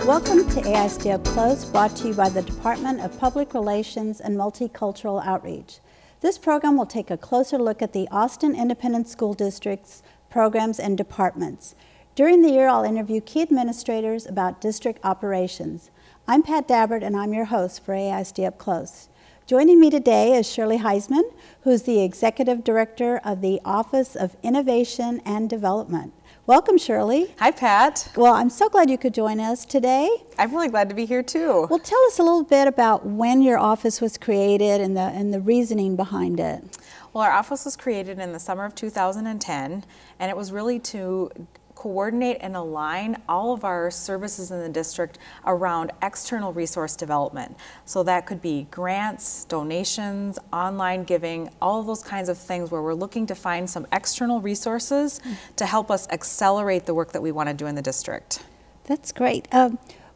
Welcome to AISD UpClose, brought to you by the Department of Public Relations and Multicultural Outreach. This program will take a closer look at the Austin Independent School District's programs and departments. During the year, I'll interview key administrators about district operations. I'm Pat Dabbert, and I'm your host for AISD UpClose. Joining me today is Shirley Heisman, who's the Executive Director of the Office of Innovation and Development. Welcome, Shirley. Hi, Pat. Well, I'm so glad you could join us today. I'm really glad to be here, too. Well, tell us a little bit about when your office was created and the reasoning behind it. Well, our office was created in the summer of 2010, and it was really to coordinate and align all of our services in the district around external resource development. So that could be grants, donations, online giving, all of those kinds of things where we're looking to find some external resources to help us accelerate the work that we want to do in the district. That's great.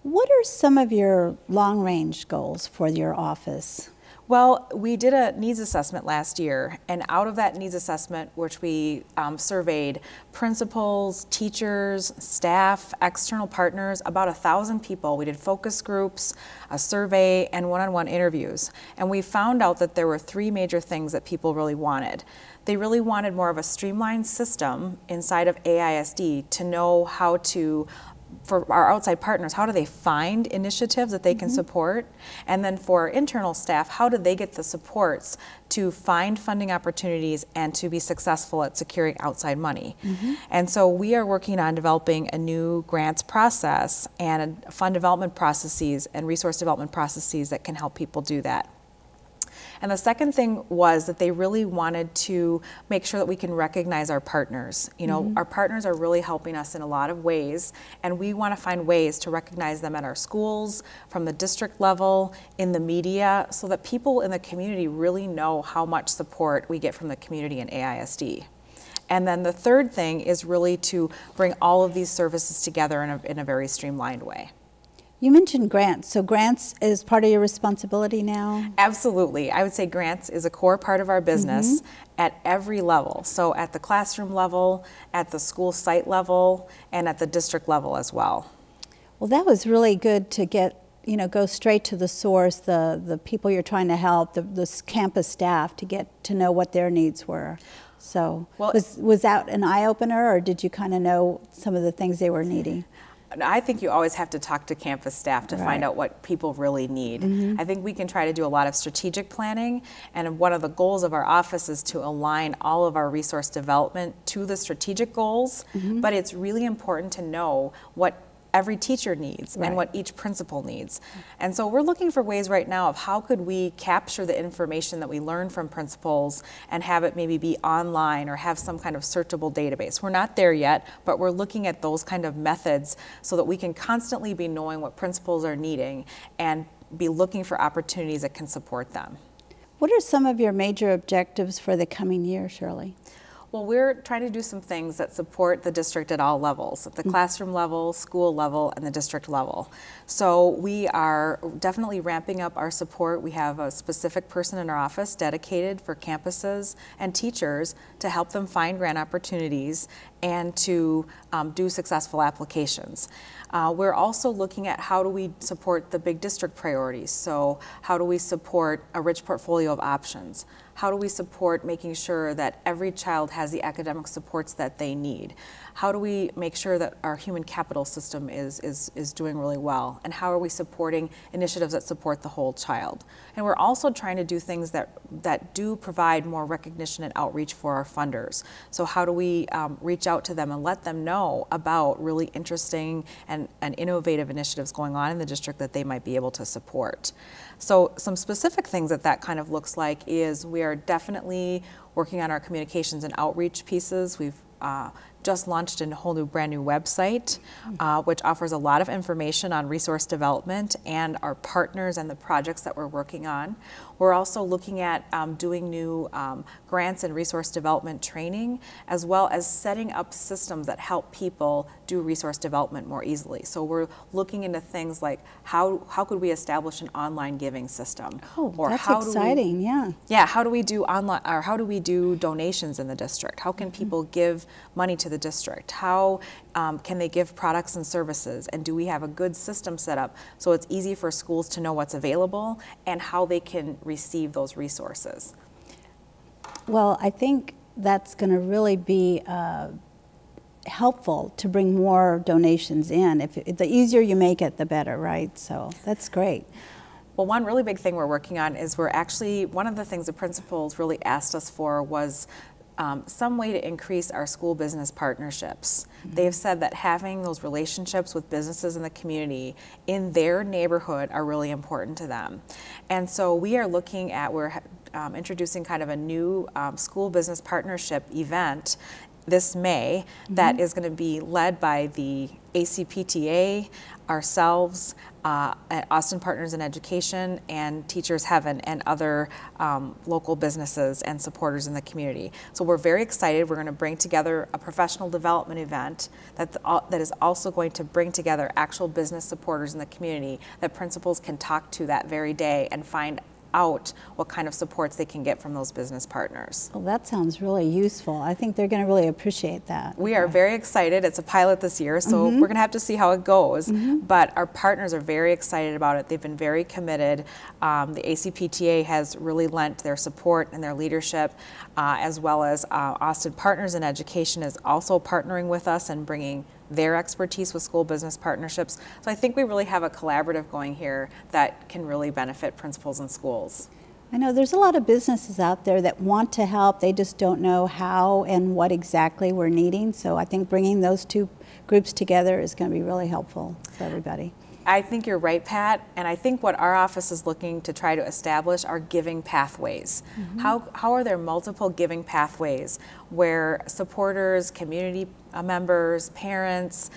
What are some of your long-range goals for your office? Well, we did a needs assessment last year, and out of that needs assessment, which we surveyed principals, teachers, staff, external partners, about 1,000 people. We did focus groups, a survey, and one-on-one interviews. And we found out that there were 3 major things that people really wanted. They really wanted more of a streamlined system inside of AISD to know how to, for our outside partners, how do they find initiatives that they can support? And then for our internal staff, how do they get the supports to find funding opportunities and to be successful at securing outside money? And so we are working on developing a new grants process and fund development processes and resource development processes that can help people do that. And the second thing was that they really wanted to make sure that we can recognize our partners. You know, our partners are really helping us in a lot of ways, and we want to find ways to recognize them at our schools, from the district level, in the media, so that people in the community really know how much support we get from the community in AISD. And then the third thing is really to bring all of these services together in a very streamlined way. You mentioned grants, so grants is part of your responsibility now? Absolutely. I would say grants is a core part of our business at every level. So at the classroom level, at the school site level, and at the district level as well. Well, that was really good to get, you know, go straight to the source, the people you're trying to help, the campus staff, to get to know what their needs were. So well, was that an eye-opener, or did you kind of know some of the things they were needing? I think you always have to talk to campus staff to find out what people really need. I think we can try to do a lot of strategic planning, and one of the goals of our office is to align all of our resource development to the strategic goals, but it's really important to know what every teacher needs and what each principal needs. And so we're looking for ways right now of how could we capture the information that we learn from principals and have it maybe be online or have some kind of searchable database. We're not there yet, but we're looking at those kind of methods so that we can constantly be knowing what principals are needing and be looking for opportunities that can support them. What are some of your major objectives for the coming year, Shirley? Well, we're trying to do some things that support the district at all levels, at the classroom level, school level, and the district level. So we are definitely ramping up our support. We have a specific person in our office dedicated for campuses and teachers to help them find grant opportunities and to do successful applications. We're also looking at how do we support the big district priorities. So how do we support a rich portfolio of options? How do we support making sure that every child has the academic supports that they need? How do we make sure that our human capital system is doing really well? And how are we supporting initiatives that support the whole child? And we're also trying to do things that do provide more recognition and outreach for our funders. So how do we reach out to them and let them know about really interesting and innovative initiatives going on in the district that they might be able to support? So some specific things that kind of looks like is we are definitely working on our communications and outreach pieces. We've just launched a whole new brand new website, which offers a lot of information on resource development and our partners and the projects that we're working on. We're also looking at doing new grants and resource development training, as well as setting up systems that help people do resource development more easily. So we're looking into things like how could we establish an online giving system? Oh, or that's exciting, yeah, how do we do online, or how do we do donations in the district? How can people give money to the district? How can they give products and services? And do we have a good system set up so it's easy for schools to know what's available and how they can receive those resources? Well, I think that's going to really be helpful to bring more donations in. The easier you make it, the better, right? So that's great. Well, one really big thing we're working on is one of the things the principals really asked us for was some way to increase our school business partnerships. Mm-hmm. They've said that having those relationships with businesses in the community in their neighborhood are really important to them. And so we're introducing kind of a new school business partnership event this May that is going to be led by the ACPTA, ourselves, at Austin Partners in Education, and Teachers Heaven, and other local businesses and supporters in the community. So we're very excited. We're going to bring together a professional development event that is also going to bring together actual business supporters in the community that principals can talk to that very day and find out what kind of supports they can get from those business partners. Well, that sounds really useful. I think they're going to really appreciate that. We are very excited. It's a pilot this year, so we're going to have to see how it goes. But our partners are very excited about it. They've been very committed. The ACPTA has really lent their support and their leadership, as well as Austin Partners in Education is also partnering with us and bringing their expertise with school business partnerships. So I think we really have a collaborative going here that can really benefit principals and schools. I know there's a lot of businesses out there that want to help, they just don't know how and what exactly we're needing. So I think bringing those two groups together is going to be really helpful for everybody. I think you're right, Pat, and I think what our office is looking to try to establish are giving pathways. How are there multiple giving pathways where supporters, community members, parents,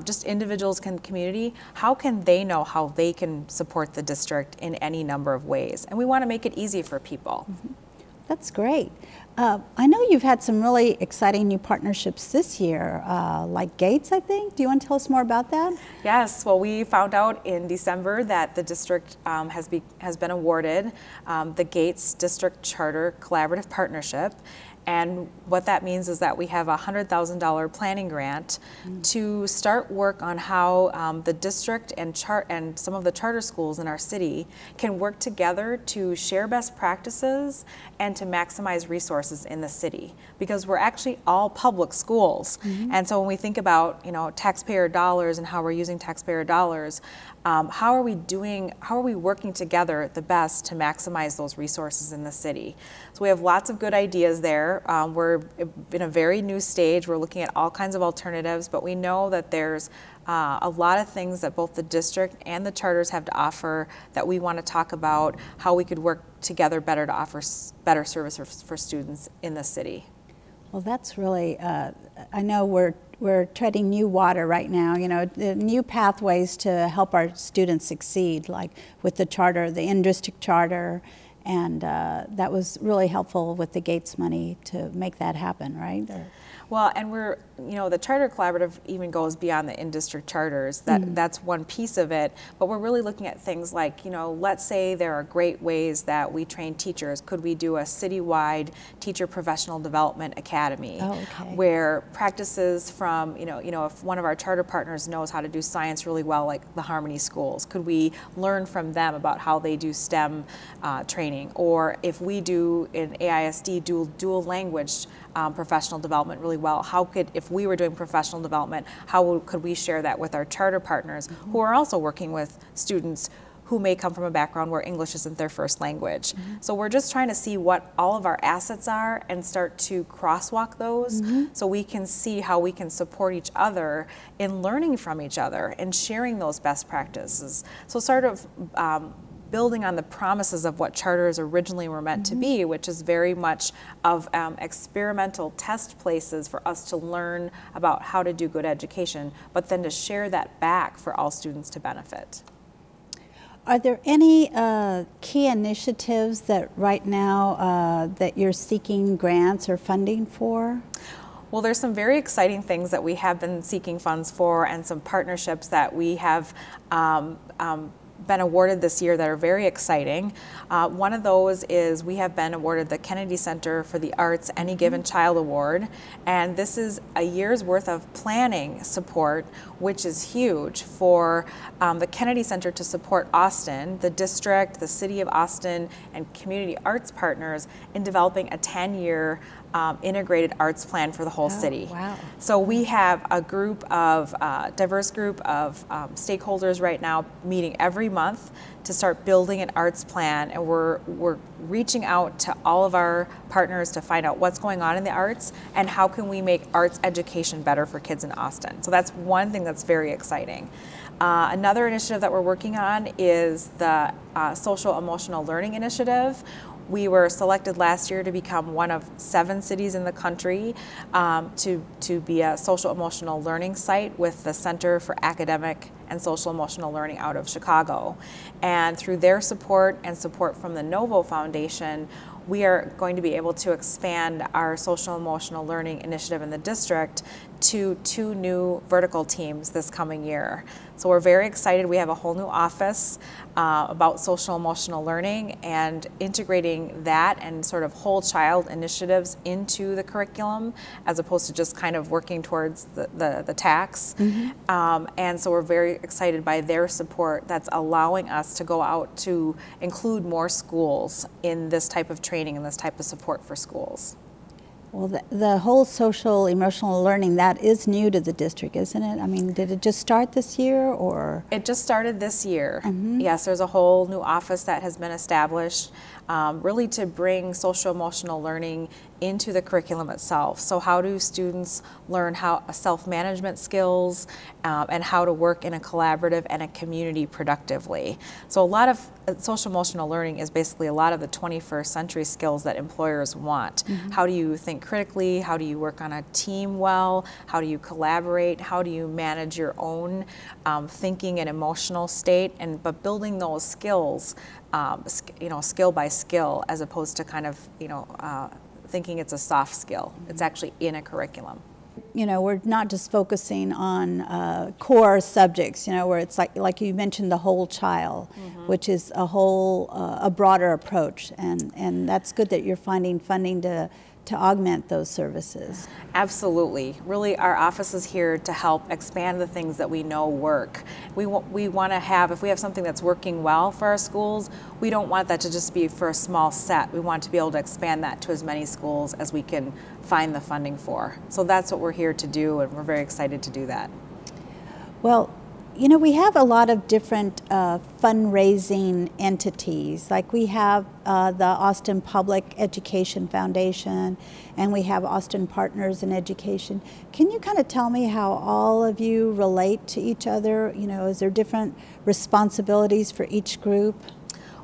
just individuals in the community, how can they know how they can support the district in any number of ways? And we want to make it easy for people. That's great. I know you've had some really exciting new partnerships this year, like Gates, I think. Do you want to tell us more about that? Yes. Well, we found out in December that the district has been awarded the Gates District Charter Collaborative Partnership. And what that means is that we have a $100,000 planning grant to start work on how the district and some of the charter schools in our city can work together to share best practices and to maximize resources in the city, because we're actually all public schools. And so when we think about taxpayer dollars and how we're using taxpayer dollars, how are we working together the best to maximize those resources in the city? So we have lots of good ideas there. We're in a very new stage. We're looking at all kinds of alternatives, but we know that there's a lot of things that both the district and the charters have to offer that we want to talk about how we could work together better to offer better service for students in the city. Well, that's really, I know we're treading new water right now, new pathways to help our students succeed, like with the charter, the in-district charter, and that was really helpful with the Gates money to make that happen, right? Well, and the Charter Collaborative even goes beyond the in-district charters. That's one piece of it, but we're really looking at things like, let's say there are great ways that we train teachers. Could we do a citywide teacher professional development academy where practices from, if one of our charter partners knows how to do science really well, like the Harmony schools, could we learn from them about how they do STEM training? Or if we do in AISD dual language professional development really well, if we were doing professional development, how could we share that with our charter partners who are also working with students who may come from a background where English isn't their first language. So we're just trying to see what all of our assets are and start to crosswalk those so we can see how we can support each other in learning from each other and sharing those best practices. So sort of building on the promises of what charters originally were meant to be, which is very much of experimental test places for us to learn about how to do good education, but then to share that back for all students to benefit. Are there any key initiatives that right now that you're seeking grants or funding for? Well, there's some very exciting things that we have been seeking funds for, and some partnerships that we have been awarded this year that are very exciting. One of those is we have been awarded the Kennedy Center for the Arts Any Given Child Award, and this is a year's worth of planning support, which is huge for the Kennedy Center to support Austin, the district, the city of Austin, and community arts partners in developing a 10-year integrated arts plan for the whole city. Wow. So we have a group of, diverse group of stakeholders right now meeting every month to start building an arts plan, and we're reaching out to all of our partners to find out what's going on in the arts and how can we make arts education better for kids in Austin. So that's one thing that's very exciting. Another initiative that we're working on is the Social Emotional Learning Initiative. We were selected last year to become one of 7 cities in the country to be a social emotional learning site with the Center for Academic and Social Emotional Learning out of Chicago. And through their support and support from the Novo Foundation, we are going to be able to expand our social emotional learning initiative in the district to 2 new vertical teams this coming year. So we're very excited. We have a whole new office about social emotional learning and integrating that and sort of whole child initiatives into the curriculum as opposed to just kind of working towards the TACs. And so we're very excited by their support that's allowing us to go out to include more schools in this type of training and this type of support for schools. Well, the whole social emotional learning, that is new to the district, isn't it? I mean, did it just start this year, or? It just started this year. Yes, there's a whole new office that has been established really to bring social emotional learning into the curriculum itself. So how do students learn how self-management skills and how to work in a collaborative and a community productively? So a lot of social emotional learning is basically a lot of the 21st century skills that employers want. How do you think critically? How do you work on a team well? How do you collaborate? How do you manage your own thinking and emotional state? But building those skills, skill by skill, as opposed to kind of, thinking it's a soft skill. It's actually in a curriculum. We're not just focusing on core subjects, where it's like you mentioned, the whole child, which is a broader approach, and that's good that you're finding funding to augment those services. Absolutely. Really, our office is here to help expand the things that we know work. We want to have, if we have something that's working well for our schools, we don't want that to just be for a small set. We want to be able to expand that to as many schools as we can find the funding for. So that's what we're here to do, and we're very excited to do that. Well, we have a lot of different fundraising entities. Like we have the Austin Public Education Foundation, and we have Austin Partners in Education. Can you kind of tell me how all of you relate to each other? Is there different responsibilities for each group?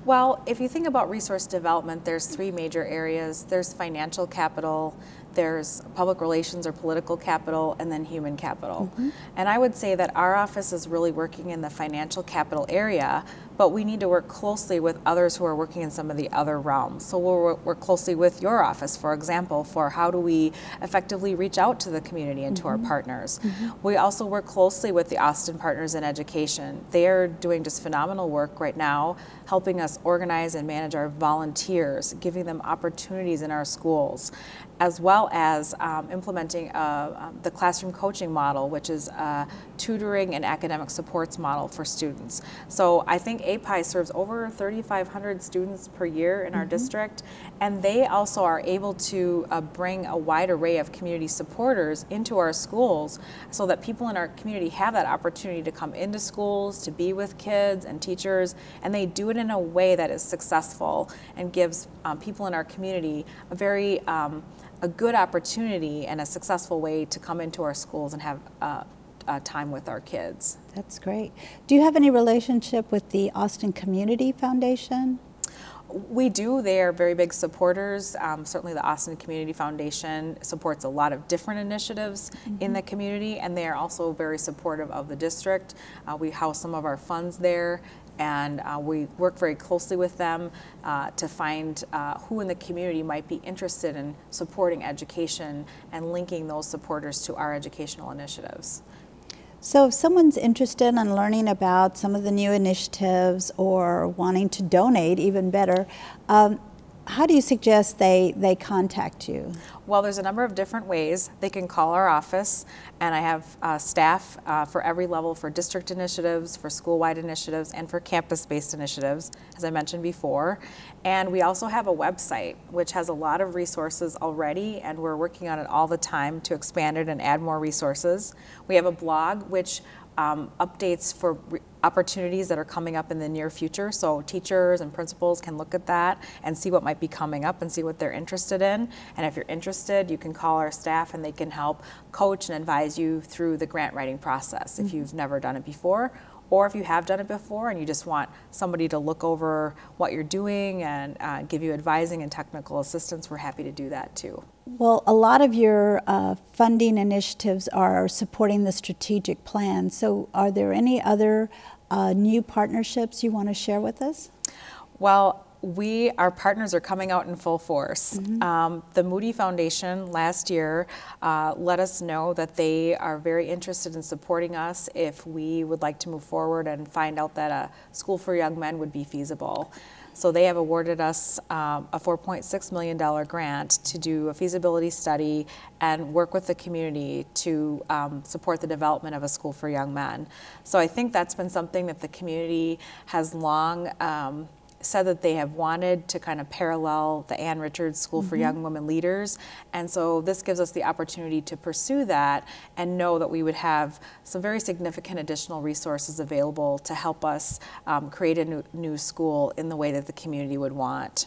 Well, if you think about resource development, there's 3 major areas. There's financial capital, there's public relations or political capital, and then human capital. And I would say that our office is really working in the financial capital area, but we need to work closely with others who are working in some of the other realms. So we'll work closely with your office, for example, for how do we effectively reach out to the community and to our partners. We also work closely with the Austin Partners in Education. They are doing just phenomenal work right now, helping us organize and manage our volunteers, giving them opportunities in our schools, as well as implementing the classroom coaching model, which is a tutoring and academic supports model for students. So I think API serves over 3,500 students per year in our district, and they also are able to bring a wide array of community supporters into our schools so that people in our community have that opportunity to come into schools, to be with kids and teachers, and they do it in a way that is successful and gives people in our community a good opportunity and a successful way to come into our schools and have time with our kids. That's great. Do you have any relationship with the Austin Community Foundation? We do. They are very big supporters. Certainly the Austin Community Foundation supports a lot of different initiatives in the community, and they are also very supportive of the district. We house some of our funds there, and we work very closely with them to find who in the community might be interested in supporting education and linking those supporters to our educational initiatives. So if someone's interested in learning about some of the new initiatives or wanting to donate, even better, how do you suggest they contact you? Well, there's a number of different ways. They can call our office, and I have staff for every level for district initiatives, for school-wide initiatives, and for campus-based initiatives, as I mentioned before. And we also have a website, which has a lot of resources already, and we're working on it all the time to expand it and add more resources. We have a blog, which updates for opportunities that are coming up in the near future, so teachers and principals can look at that and see what might be coming up and see what they're interested in. And if you're interested, you can call our staff and they can help coach and advise you through the grant writing process if you've never done it before, or if you have done it before and you just want somebody to look over what you're doing and give you advising and technical assistance, we're happy to do that too. Well, a lot of your funding initiatives are supporting the strategic plan. So are there any other new partnerships you want to share with us? Well, our partners are coming out in full force. The Moody Foundation last year let us know that they are very interested in supporting us if we would like to move forward and find out that a school for young men would be feasible. So they have awarded us a $4.6 million grant to do a feasibility study and work with the community to support the development of a school for young men. So I think that's been something that the community has long said that they have wanted to kind of parallel the Ann Richards School for Young Women Leaders. And so this gives us the opportunity to pursue that and know that we would have some very significant additional resources available to help us create a new school in the way that the community would want.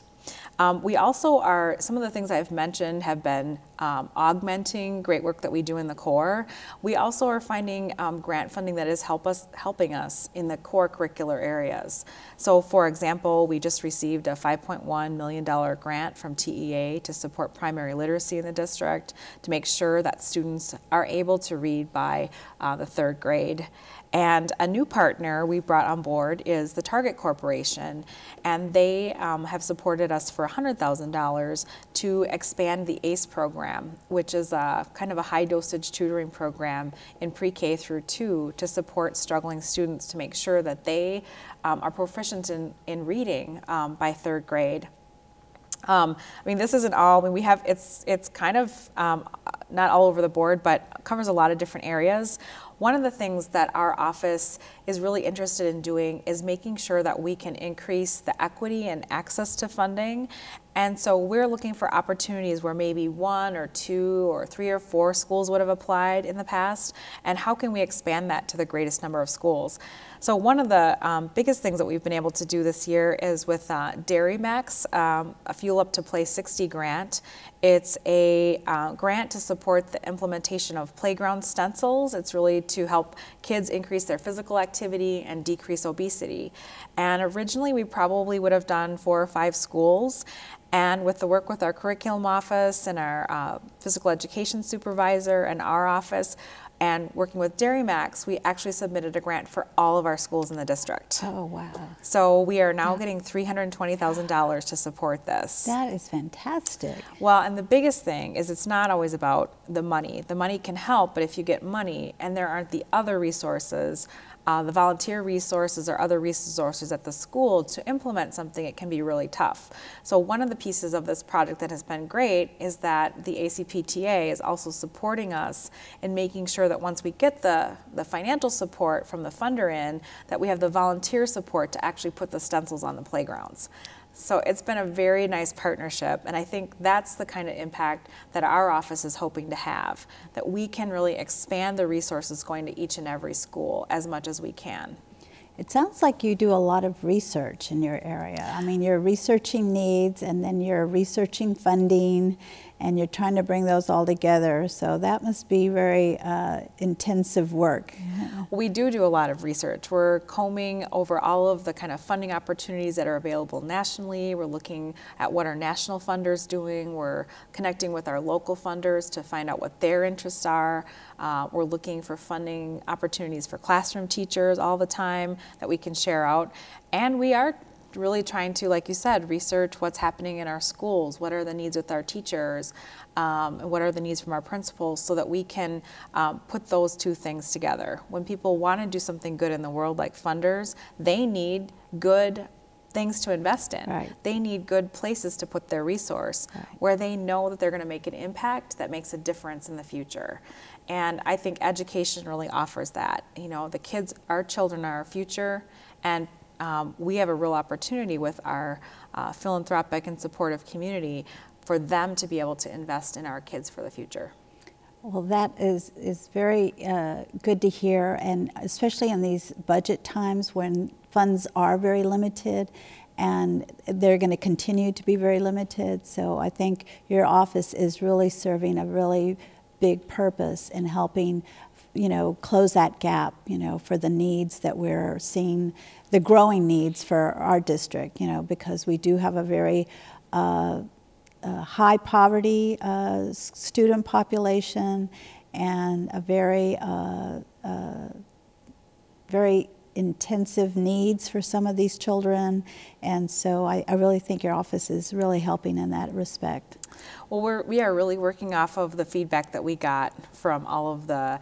We also are, some of the things I've mentioned have been augmenting great work that we do in the core. We also are finding grant funding that is helping us in the core curricular areas. So for example, we just received a $5.1 million grant from TEA to support primary literacy in the district to make sure that students are able to read by the 3rd grade. And a new partner we brought on board is the Target Corporation, and they have supported us for $100,000 to expand the ACE program, which is a kind of a high dosage tutoring program in pre-K through 2 to support struggling students to make sure that they are proficient in reading by 3rd grade. I mean, this isn't all. I mean, we have it's kind of not all over the board, but covers a lot of different areas. One of the things that our office is really interested in doing is making sure that we can increase the equity and access to funding. And so we're looking for opportunities where maybe 1 or 2 or 3 or 4 schools would have applied in the past, and how can we expand that to the greatest number of schools? So one of the biggest things that we've been able to do this year is with Dairy Max, a Fuel Up to Play 60 grant. It's a grant to support the implementation of playground stencils. It's really to help kids increase their physical activity and decrease obesity. And originally we probably would have done 4 or 5 schools. And with the work with our curriculum office and our physical education supervisor and our office, and working with Dairy Max, we actually submitted a grant for all of our schools in the district. Oh, wow. So we are now getting $320,000 to support this. That is fantastic. Well, and the biggest thing is it's not always about the money. The money can help, but if you get money and there aren't the other resources, the volunteer resources or other resources at the school to implement something, it can be really tough. So one of the pieces of this project that has been great is that the ACPTA is also supporting us in making sure that once we get the financial support from the funder in, that we have the volunteer support to actually put the stencils on the playgrounds. So it's been a very nice partnership, and I think that's the kind of impact that our office is hoping to have, that we can really expand the resources going to each and every school as much as we can. It sounds like you do a lot of research in your area. I mean, you're researching needs, and then you're researching funding, and you're trying to bring those all together. So that must be very intensive work. We do a lot of research. We're combing over all of the kind of funding opportunities that are available nationally. We're looking at what our national funders doing. We're connecting with our local funders to find out what their interests are. We're looking for funding opportunities for classroom teachers all the time that we can share out. And we are really trying to, like you said, research what's happening in our schools, what are the needs with our teachers, and what are the needs from our principals, so that we can put those two things together. When people want to do something good in the world, like funders, they need good things to invest in. Right. They need good places to put their resource, where they know that they're going to make an impact that makes a difference in the future. And I think education really offers that. You know, the kids, our children are our future, and we have a real opportunity with our philanthropic and supportive community for them to be able to invest in our kids for the future. Well, that is very good to hear, and especially in these budget times when funds are very limited, and they're going to continue to be very limited. So I think your office is really serving a really big purpose in helping, you know, close that gap, you know, for the needs that we're seeing, the growing needs for our district, you know, because we do have a very high poverty student population, and a very very intensive needs for some of these children. And so I really think your office is really helping in that respect. Well, we are really working off of the feedback that we got from all of the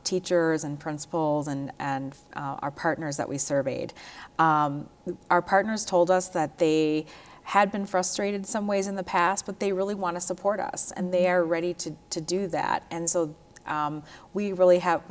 teachers and principals and our partners that we surveyed. Our partners told us that they had been frustrated in some ways in the past, but they really want to support us, and they are ready to do that. And so we really have,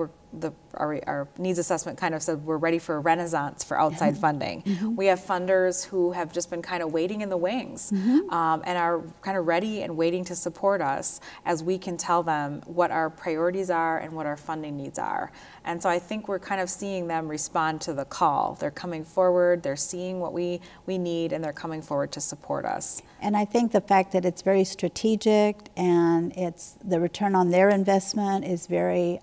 our needs assessment kind of said we're ready for a renaissance for outside funding. We have funders who have just been kind of waiting in the wings, and are kind of ready and waiting to support us as we can tell them what our priorities are and what our funding needs are. And so I think we're kind of seeing them respond to the call. They're coming forward, they're seeing what we need, and they're coming forward to support us. And I think the fact that it's very strategic and it's the return on their investment is very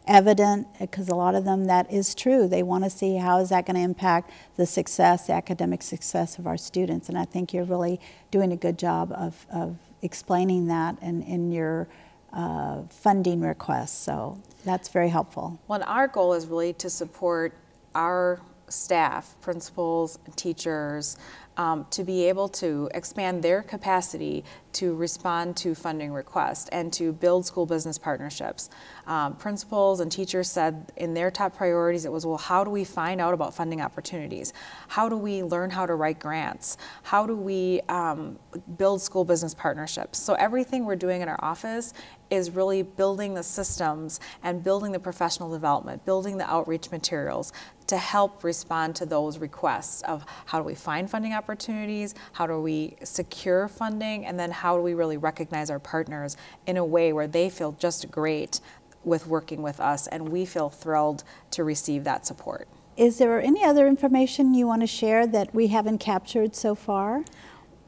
evident, because a lot of them, that is true. They want to see how is that going to impact the success, the academic success of our students. And I think you're really doing a good job of explaining that in your funding requests. So that's very helpful. Well, and our goal is really to support our staff, principals, and teachers, to be able to expand their capacity to respond to funding requests and to build school business partnerships. Principals and teachers said in their top priorities it was, well, how do we find out about funding opportunities? How do we learn how to write grants? How do we build school business partnerships? So everything we're doing in our office is really building the systems and building the professional development, building the outreach materials to help respond to those requests of how do we find funding opportunities, how do we secure funding, and then how do we really recognize our partners in a way where they feel just great with working with us, and we feel thrilled to receive that support. Is there any other information you want to share that we haven't captured so far?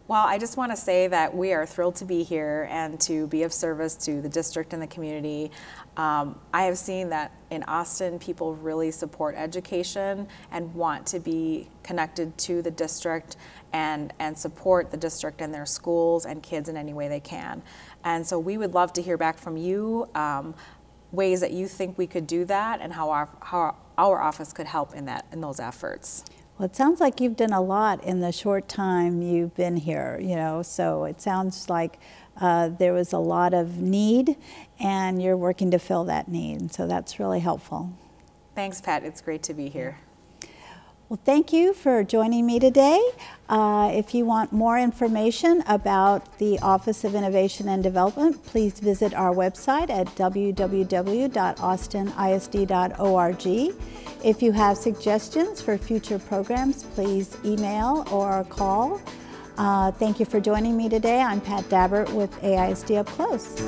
Well, I just want to say that we are thrilled to be here and to be of service to the district and the community. I have seen that in Austin, people really support education and want to be connected to the district and support the district and their schools and kids in any way they can. And so we would love to hear back from you, ways that you think we could do that, and how our office could help in those efforts. Well, it sounds like you've done a lot in the short time you've been here, you know, so it sounds like there was a lot of need, and you're working to fill that need, so that's really helpful. Thanks, Pat. It's great to be here. Well, thank you for joining me today. If you want more information about the Office of Innovation and Development, please visit our website at www.austinisd.org. If you have suggestions for future programs, please email or call. Thank you for joining me today. I'm Pat Dabbert with AISD Up Close.